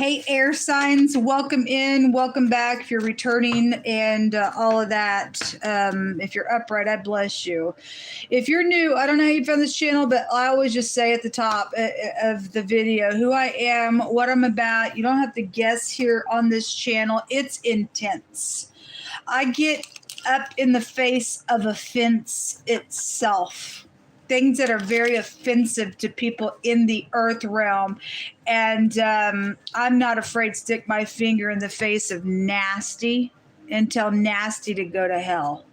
Hey, air signs, welcome in, welcome back if you're returning and all of that. If you're upright, I bless you. If you're new, I don't know how you found this channel, but I always just say at the top of the video who I am, what I'm about. You don't have to guess here on this channel. It's intense. I get up in the face of offense itself. Things that are very offensive to people in the earth realm. And I'm not afraid to stick my finger in the face of nasty and tell nasty to go to hell.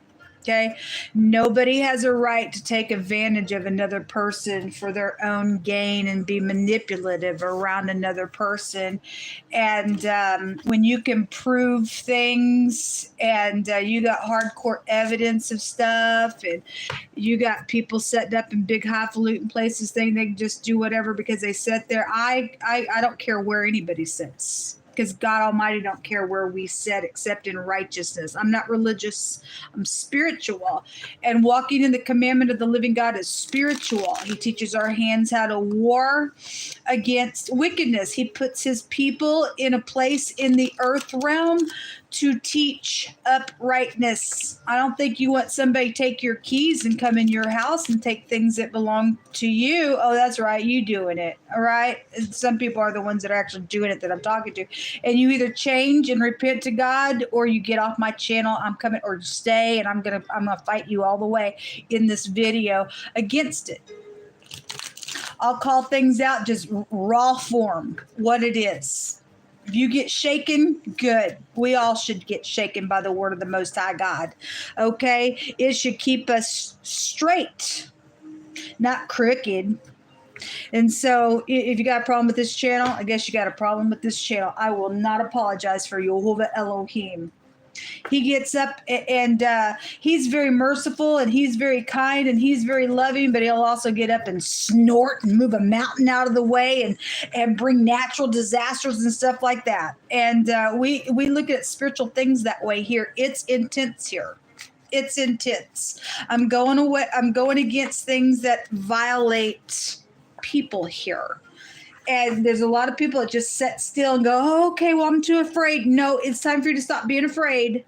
Okay? Nobody has a right to take advantage of another person for their own gain and be manipulative around another person. And when you can prove things and you got hardcore evidence of stuff and you got people setting up in big highfalutin places thinking they can just do whatever because they sit there. I don't care where anybody sits, because God Almighty don't care where we sit except in righteousness. I'm not religious. I'm spiritual. And walking in the commandment of the living God is spiritual. He teaches our hands how to war against wickedness. He puts his people in a place in the earth realm to teach uprightness. I don't think you want somebody to take your keys and come in your house and take things that belong to you. Oh, that's right. You doing it. All right. And some people are the ones that are actually doing it that I'm talking to. And you either change and repent to God, or you get off my channel. I'm coming, or stay, and I'm gonna fight you all the way in this video against it. I'll call things out just raw form, what it is. If you get shaken, good. We all should get shaken by the word of the Most High God. Okay? It should keep us straight, not crooked. And so if you got a problem with this channel, I guess you got a problem with this channel. I will not apologize for YHVH Elohim. He gets up and he's very merciful and he's very kind and he's very loving, but he'll also get up and snort and move a mountain out of the way and bring natural disasters and stuff like that. And we look at spiritual things that way here. It's intense here. It's intense. I'm going against things that violate people here. And there's a lot of people that just sit still and go, oh, okay, well, I'm too afraid. No, it's time for you to stop being afraid.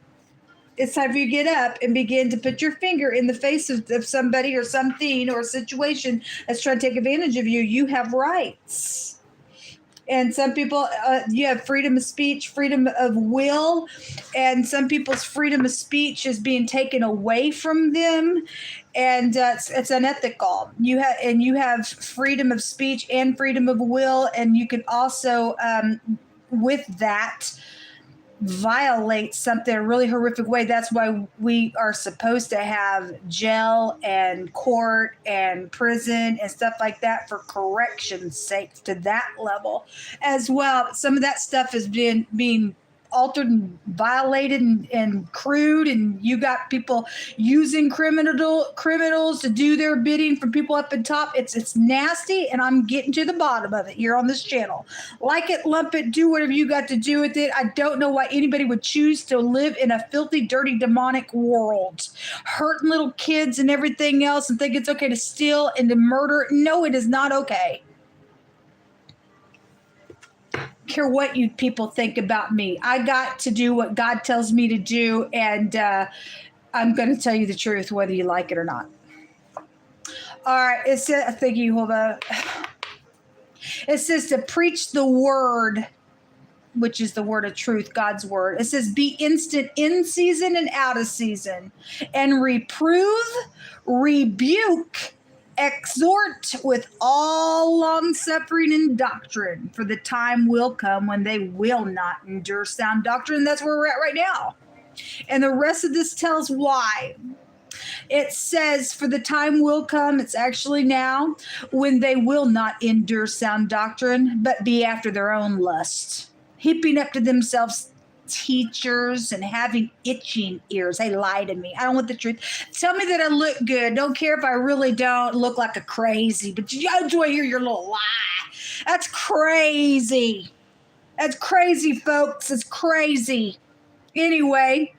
It's time for you to get up and begin to put your finger in the face of somebody or something or a situation that's trying to take advantage of you. You have rights. And some people, you have freedom of speech, freedom of will, and some people's freedom of speech is being taken away from them, and it's unethical. You have freedom of speech and freedom of will, and you can also, with that, violate something in a really horrific way. That's why we are supposed to have jail and court and prison and stuff like that for correction's sake to that level as well. Some of that stuff is being altered and violated and crude, and you got people using criminals to do their bidding for people up in top. It's nasty, and I'm getting to the bottom of it here on this channel. Like it, lump it, do whatever you got to do with it. I don't know why anybody would choose to live in a filthy, dirty, demonic world, hurting little kids and everything else, and think it's okay to steal and to murder. No, it is not okay. Care what you people think about me. I got to do what God tells me to do, and I'm going to tell you the truth whether you like it or not. All right, it says, thank you, Jehovah. It says to preach the word, which is the word of truth, God's word. It says be instant in season and out of season, and reprove, rebuke, exhort with all long suffering and doctrine, for the time will come when they will not endure sound doctrine. That's where we're at right now. And the rest of this tells why. It says, for the time will come, it's actually now, when they will not endure sound doctrine, but be after their own lust, heaping up to themselves teachers and having itching ears. They lie to me. I don't want the truth. Tell me that I look good. Don't care if I really don't look like a crazy, but you do I hear your little lie. That's crazy. That's crazy, folks. It's crazy. Anyway,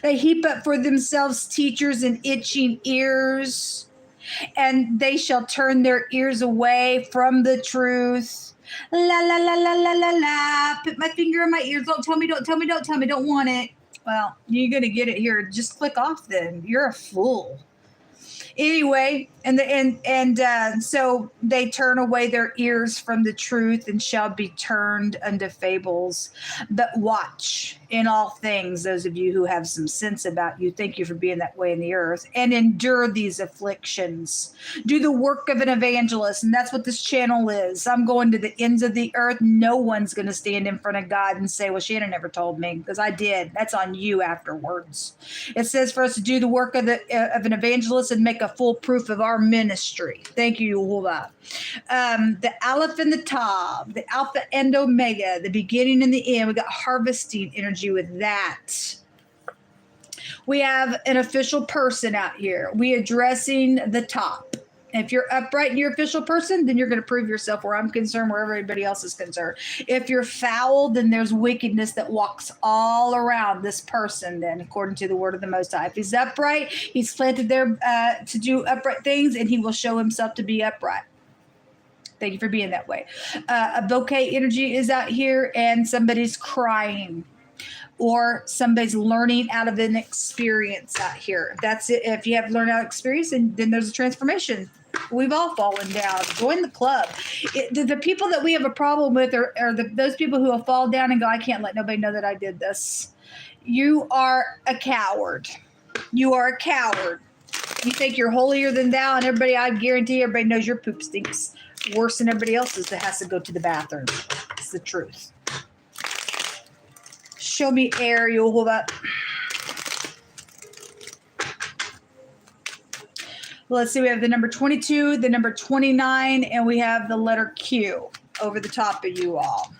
they heap up for themselves teachers and itching ears, and they shall turn their ears away from the truth La la la la la la la. Put my finger in my ears. Don't tell me, don't tell me, don't tell me, don't want it. Well, you're gonna get it here. Just click off then. You're a fool. Anyway, so they turn away their ears from the truth and shall be turned unto fables. But watch in all things, those of you who have some sense about you, thank you for being that way in the earth, and endure these afflictions. Do the work of an evangelist, and that's what this channel is. I'm going to the ends of the earth. No one's going to stand in front of God and say, well, Shannon never told me, because I did. That's on you afterwards. It says for us to do the work of an evangelist and make a full proof of our ministry. Thank you, Yehovah. The Aleph and the Tav, the Alpha and Omega, the beginning and the end. We got harvesting energy with that. We have an official person out here. We addressing the top. If you're upright and you're official person, then you're going to prove yourself where I'm concerned, where everybody else is concerned. If you're foul, then there's wickedness that walks all around this person, then, according to the word of the Most High. If he's upright, he's planted there to do upright things, and he will show himself to be upright. Thank you for being that way. A bouquet energy is out here, and somebody's crying. Or somebody's learning out of an experience out here. That's it. If you have learned out experience, then there's a transformation. We've all fallen down. Join the club. The people that we have a problem with are those people who will fall down and go, I can't let nobody know that I did this. You are a coward. You are a coward. You think you're holier than thou, and everybody, I guarantee everybody knows your poop stinks worse than everybody else's that has to go to the bathroom. It's the truth. Show me air, you'll hold up. Let's see, we have the number 22, the number 29, and we have the letter Q over the top of you all.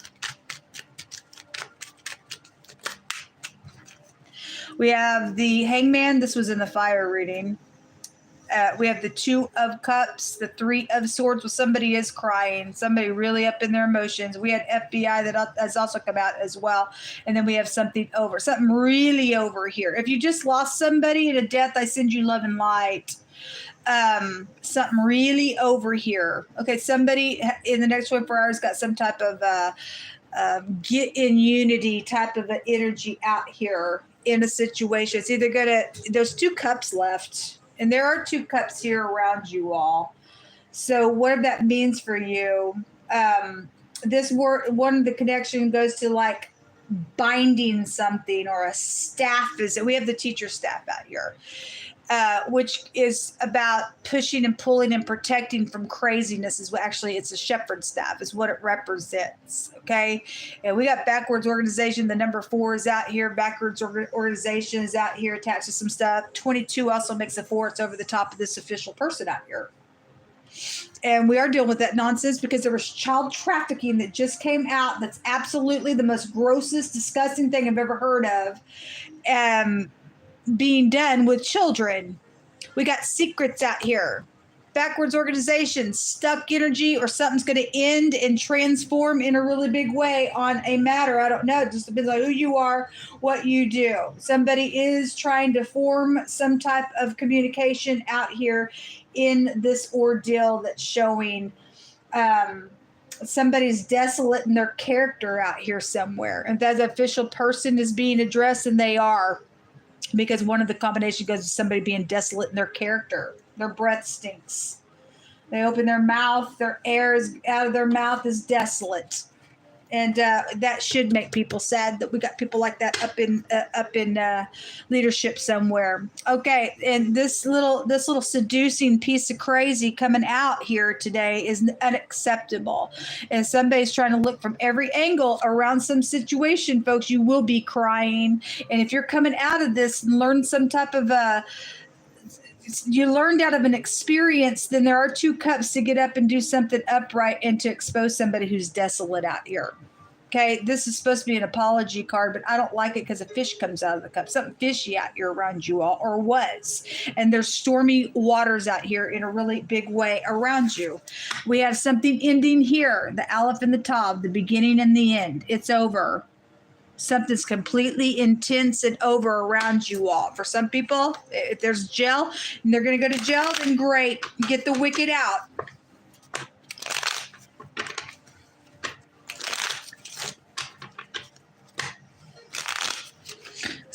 We have the Hangman. This was in the fire reading. We have the 2 of Cups, the 3 of Swords. Well, somebody is crying. Somebody really up in their emotions. We had FBI that has also come out as well. And then we have something really over here. If you just lost somebody in a death, I send you love and light. Something really over here. Okay, somebody in the next 24 hours got some type of get in unity type of an energy out here in a situation. It's either there's 2 cups left. And there are 2 cups here around you all. So whatever that means for you, this word, one of the connection goes to like binding something, or a staff. We have the teacher staff out here, which is about pushing and pulling and protecting from craziness. It's a shepherd's staff is what it represents. Okay. And we got backwards organization. The number 4 is out here. Backwards organization is out here attached to some stuff. 22 also makes a 4. It's over the top of this official person out here. And we are dealing with that nonsense because there was child trafficking that just came out. That's absolutely the most grossest, disgusting thing I've ever heard of. Being done with children. We got secrets out here. Backwards organizations, stuck energy, or something's going to end and transform in a really big way on a matter. I don't know. It just depends on who you are, what you do. Somebody is trying to form some type of communication out here in this ordeal that's showing somebody's desolate in their character out here somewhere. If that official person is being addressed, and they are, because one of the combination goes to somebody being desolate in their character. Their breath stinks. They open their mouth. Their air is out of their mouth is desolate. And that should make people sad that we got people like that up in leadership somewhere. Okay, and this little seducing piece of crazy coming out here today is unacceptable. And somebody's trying to look from every angle around some situation, folks. You will be crying. And if you're coming out of this and learn some type of you learned out of an experience, then there are 2 cups to get up and do something upright and to expose somebody who's desolate out here. Okay, this is supposed to be an apology card, but I don't like it because a fish comes out of the cup. Something fishy out here around you all, or was. And there's stormy waters out here in a really big way around you. We have something ending here, the Aleph and the Tav, the beginning and the end. It's over. Something's completely intense and over around you all. For some people, if there's jail and they're going to go to jail, then great. Get the wicked out.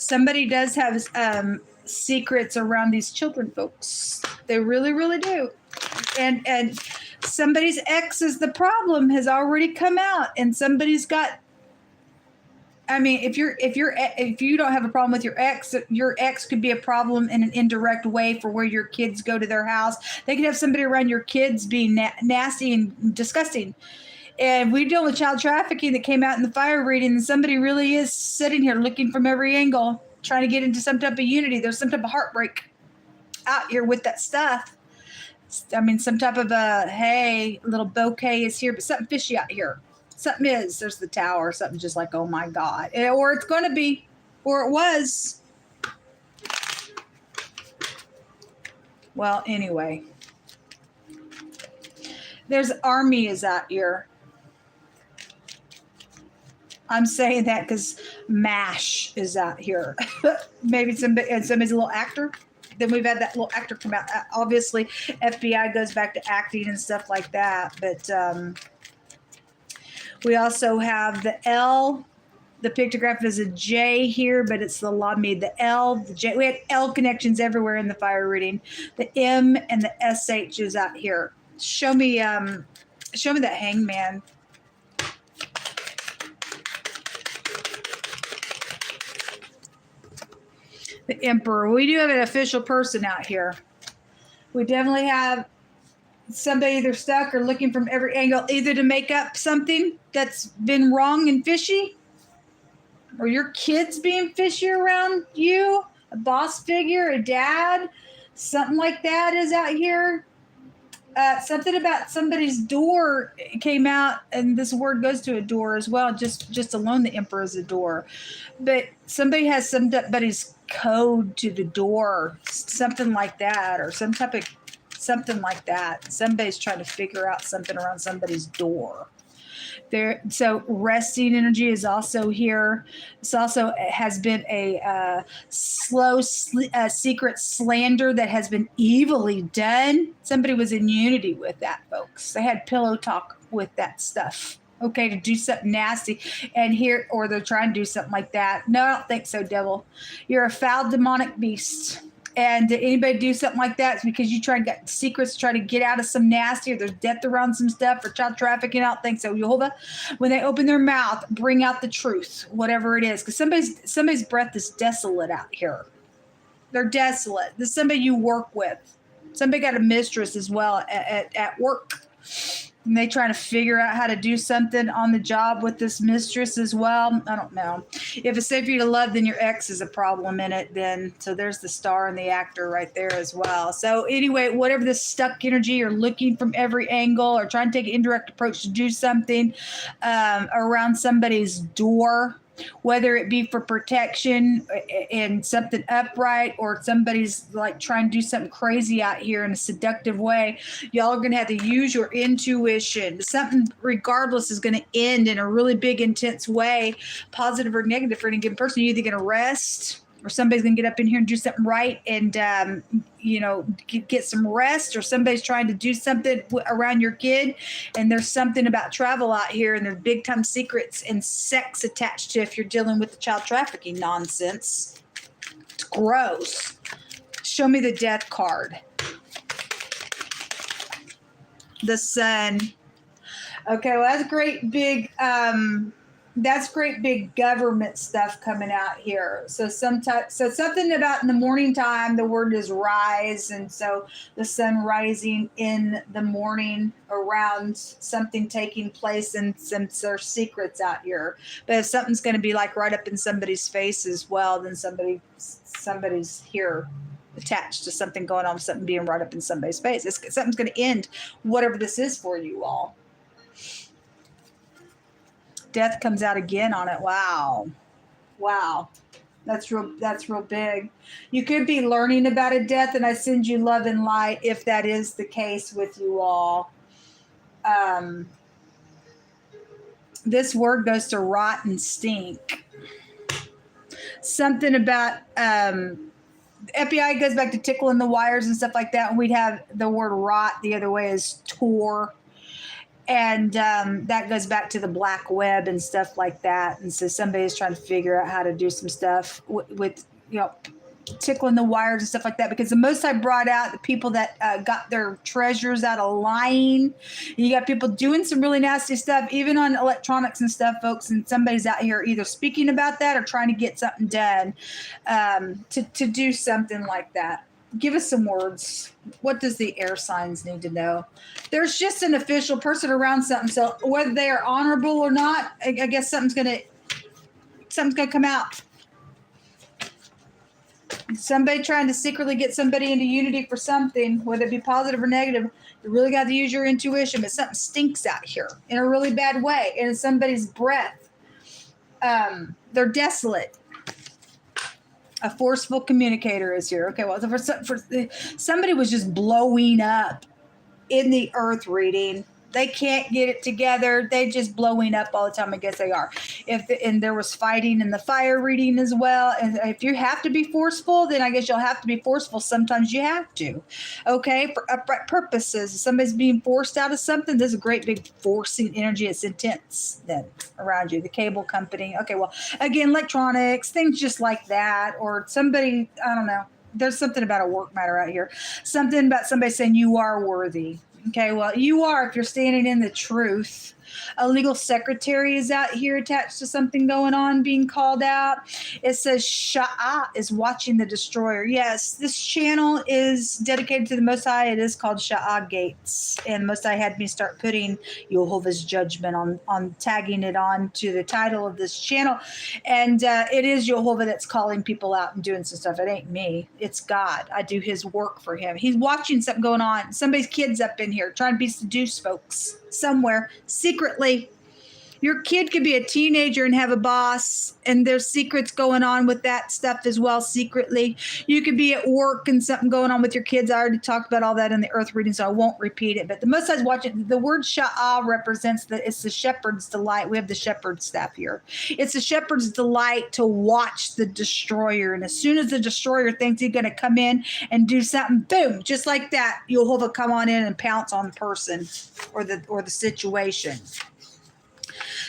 somebody does have secrets around these children, folks. They really, really do. And somebody's ex is the problem has already come out, and somebody's got. I mean, if you don't have a problem with your ex could be a problem in an indirect way for where your kids go to their house. They could have somebody around your kids being nasty and disgusting. And we deal with child trafficking that came out in the fire reading, and somebody really is sitting here looking from every angle, trying to get into some type of unity. There's some type of heartbreak out here with that stuff. I mean, some type of hey, little bouquet is here, but something fishy out here. Something is. There's the tower. Something just like, oh my God. Or it's going to be. Or it was. Well, anyway. There's army is out here. I'm saying that because MASH is out here. Maybe somebody's a little actor. Then we've had that little actor come out. Obviously, FBI goes back to acting and stuff like that. But we also have the L. The pictograph is a J here, but it's the Lamid. The L, the J. We had L connections everywhere in the fire reading. The M and the SH is out here. Show me that hangman. The Emperor. We do have an official person out here. We definitely have somebody either stuck or looking from every angle, either to make up something that's been wrong and fishy, or your kids being fishy around you, a boss figure, a dad, something like that is out here. Something about somebody's door came out, and this word goes to a door as well. Just alone, the Emperor is a door, but somebody has somebody's code to the door, something like that, or some type of something like that. Somebody's trying to figure out something around somebody's door. There, so resting energy is also here. This also has been a secret slander that has been evilly done. Somebody was in unity with that, folks. They had pillow talk with that stuff. Okay, to do something nasty, and here, or they're trying to do something like that. No, I don't think so, devil. You're a foul demonic beast. And did anybody do something like that? It's because you try and get secrets, try to get out of some nasty, or there's death around some stuff, or child trafficking. I don't think so. Jehovah, when they open their mouth, bring out the truth, whatever it is. Because somebody's breath is desolate out here. They're desolate. This is somebody you work with. Somebody got a mistress as well at work. And they trying to figure out how to do something on the job with this mistress as well. I don't know. If it's safe for you to love, then your ex is a problem in it. Then so there's the star and the actor right there as well. So anyway, whatever the stuck energy, you're looking from every angle or trying to take an indirect approach to do something around somebody's door, whether it be for protection and something upright, or somebody's like trying to do something crazy out here in a seductive way. Y'all are going to have to use your intuition. Something regardless is going to end in a really big, intense way, positive or negative for any given person. You're either going to rest, or somebody's going to get up in here and do something right and, get some rest, or somebody's trying to do something around your kid. And there's something about travel out here, and there's big time secrets and sex attached to if you're dealing with the child trafficking nonsense. It's gross. Show me the death card. The Sun. Okay, well, that's great big government stuff coming out here. So something about in the morning time, the word is rise. And so the sun rising in the morning around something taking place, and there's secrets out here. But if something's going to be like right up in somebody's face as well, then somebody's here attached to something going on, something being right up in somebody's face. Something's going to end, whatever this is for you all. Death comes out again on it. Wow. That's real big. You could be learning about a death, and I send you love and light if that is the case with you all. This word goes to rot and stink. Something about FBI goes back to tickling the wires and stuff like that, and we'd have the word rot the other way is tore. And that goes back to the black web and stuff like that. And so somebody's trying to figure out how to do some stuff with tickling the wires and stuff like that, because the Most High brought out the people that got their treasures out of lying. You got people doing some really nasty stuff, even on electronics and stuff, folks, and somebody's out here either speaking about that or trying to get something done to do something like that. Give us some words. What does the air signs need to know? There's just an official person around something, so whether they are honorable or not, I guess something's gonna come out. Somebody trying to secretly get somebody into unity for something, whether it be positive or negative, you really got to use your intuition. But something stinks out here in a really bad way, and it's somebody's breath. They're desolate. A forceful communicator is here. Okay, well, for somebody was just blowing up in the earth reading. They can't get it together. They just blowing up all the time. I guess they are. And there was fighting in the fire reading as well. And if you have to be forceful, then I guess you'll have to be forceful. Sometimes you have to. Okay, for upright purposes. If somebody's being forced out of something, there's a great big forcing energy. It's intense then around you. The cable company. Okay, well, again, electronics, things just like that. Or somebody, I don't know. There's something about a work matter out here. Something about somebody saying you are worthy. Okay, well, you are if you're standing in the truth. A legal secretary is out here attached to something going on, being called out. It says ShAhH is watching the destroyer. Yes, this channel is dedicated to the Most High. It is called ShAhH Gates. And Most High had me start putting Jehovah's judgment on tagging it on to the title of this channel. And it is Jehovah that's calling people out and doing some stuff. It ain't me. It's God. I do his work for him. He's watching something going on. Somebody's kid's up in here trying to be seduced, folks. Somewhere secretly. Your kid could be a teenager and have a boss, and there's secrets going on with that stuff as well secretly. You could be at work and something going on with your kids. I already talked about all that in the earth reading, so I won't repeat it. But the Most High's watching. The word ShAhH represents that it's the shepherd's delight. We have the shepherd's staff here. It's the shepherd's delight to watch the destroyer. And as soon as the destroyer thinks he's going to come in and do something, boom, just like that, Jehovah come on in and pounce on the person or the situation.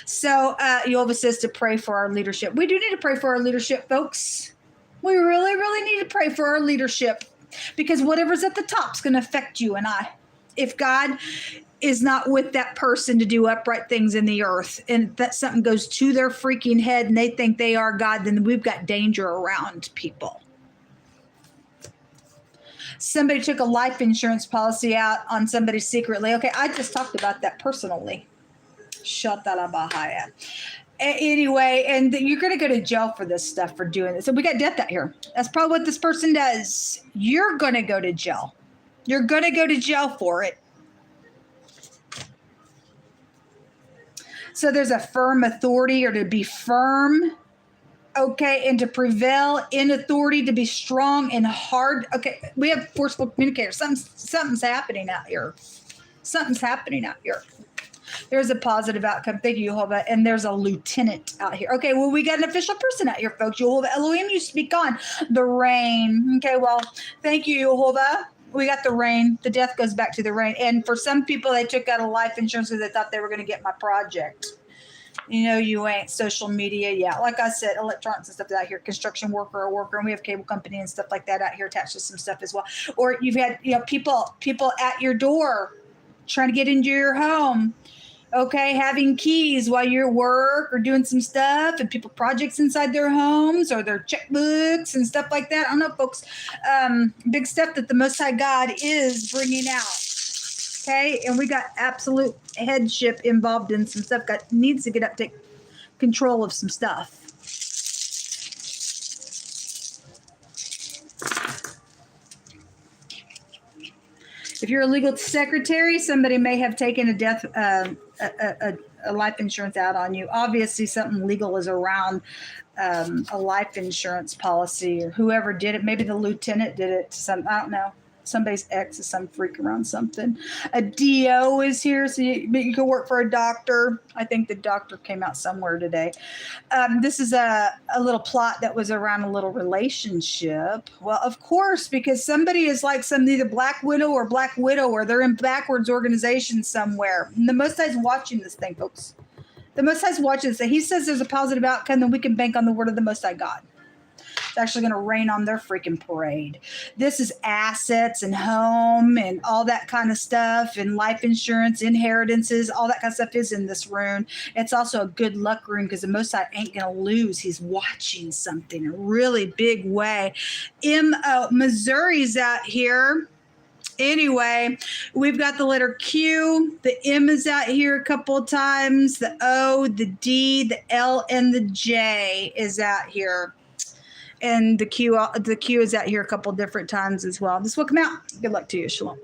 So Jehovah says to pray for our leadership. We do need to pray for our leadership, folks. We really, really need to pray for our leadership, because whatever's at the top is going to affect you and I. If God is not with that person to do upright things in the earth, and that something goes to their freaking head and they think they are God, then we've got danger around people. Somebody took a life insurance policy out on somebody secretly. Okay, I just talked about that personally. Shatalabahaya. Anyway, and you're going to go to jail for this stuff, for doing this. So we got death out here. That's probably what this person does. You're going to go to jail. You're going to go to jail for it. So there's a firm authority, or to be firm. Okay, and to prevail in authority, to be strong and hard. Okay, we have forceful communicators. Something's happening out here. Something's happening out here. There's a positive outcome. Thank you, Jehovah. And there's a lieutenant out here. Okay, well, we got an official person out here, folks. Jehovah Elohim, you speak on the rain. Okay, well, thank you, Jehovah. We got the rain. The death goes back to the rain. And for some people, they took out a life insurance because they thought they were going to get my project. You know, you ain't. Social media, yeah. Like I said, electronics and stuff out here. Construction worker, and we have cable company and stuff like that out here attached to some stuff as well. Or you've had, people at your door trying to get into your home. Okay, having keys while you're at work or doing some stuff, and people projects inside their homes or their checkbooks and stuff like that. I don't know, folks. Big stuff that the Most High God is bringing out. Okay, and we got absolute headship involved in some stuff. Needs to get up, take control of some stuff. If you're a legal secretary, somebody may have taken a life insurance out on you. Obviously, something legal is around a life insurance policy, or whoever did it. Maybe the lieutenant did it to some. I don't know. somebody's ex is some freak around something. A DO is here, so you can work for a doctor. I think the doctor came out somewhere today. This is a little plot that was around a little relationship. Well, of course, because somebody is like either Black Widow or Black Widow, or they're in backwards organizations somewhere. And the Most High's watching this thing, folks. The Most High's watching this thing. He says there's a positive outcome, then we can bank on the word of the Most High God. It's actually going to rain on their freaking parade. This is assets and home and all that kind of stuff, and life insurance, inheritances, all that kind of stuff is in this rune. It's also a good luck rune because the Most High ain't going to lose. He's watching something in a really big way. Missouri's out here. Anyway, we've got the letter Q. The M is out here a couple of times. The O, the D, the L, and the J is out here. And the Q is out here a couple different times as well. This will come out. Good luck to you. Shalom.